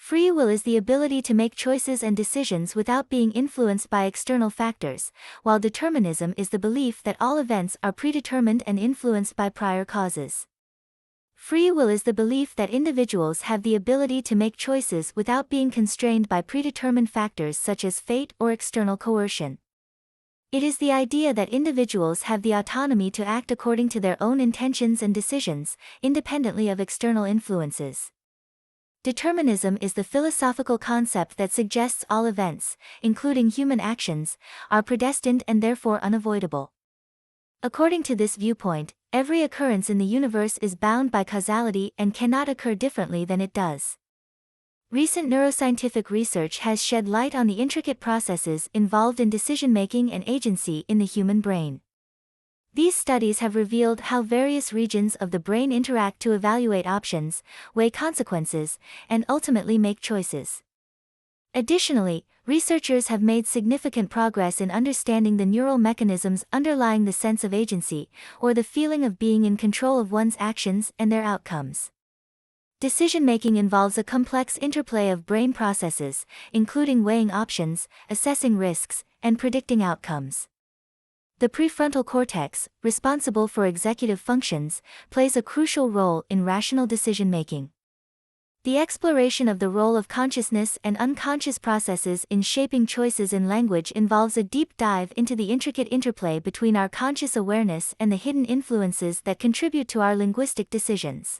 Free will is the ability to make choices and decisions without being influenced by external factors, while determinism is the belief that all events are predetermined and influenced by prior causes. Free will is the belief that individuals have the ability to make choices without being constrained by predetermined factors such as fate or external coercion. It is the idea that individuals have the autonomy to act according to their own intentions and decisions, independently of external influences. Determinism is the philosophical concept that suggests all events, including human actions, are predestined and therefore unavoidable. According to this viewpoint, every occurrence in the universe is bound by causality and cannot occur differently than it does. Recent neuroscientific research has shed light on the intricate processes involved in decision-making and agency in the human brain. These studies have revealed how various regions of the brain interact to evaluate options, weigh consequences, and ultimately make choices. Additionally, researchers have made significant progress in understanding the neural mechanisms underlying the sense of agency, or the feeling of being in control of one's actions and their outcomes. Decision-making involves a complex interplay of brain processes, including weighing options, assessing risks, and predicting outcomes. The prefrontal cortex, responsible for executive functions, plays a crucial role in rational decision-making. The exploration of the role of consciousness and unconscious processes in shaping choices in language involves a deep dive into the intricate interplay between our conscious awareness and the hidden influences that contribute to our linguistic decisions.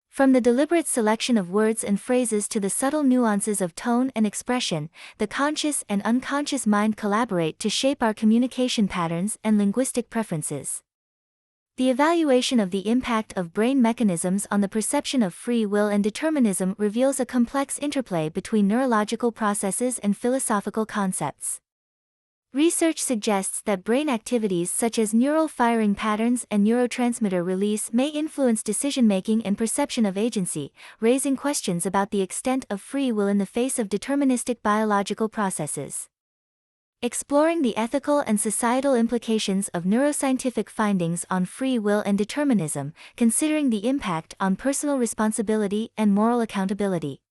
From the deliberate selection of words and phrases to the subtle nuances of tone and expression, the conscious and unconscious mind collaborate to shape our communication patterns and linguistic preferences. The evaluation of the impact of brain mechanisms on the perception of free will and determinism reveals a complex interplay between neurological processes and philosophical concepts. Research suggests that brain activities such as neural firing patterns and neurotransmitter release may influence decision-making and perception of agency, raising questions about the extent of free will in the face of deterministic biological processes. Exploring the ethical and societal implications of neuroscientific findings on free will and determinism, considering the impact on personal responsibility and moral accountability.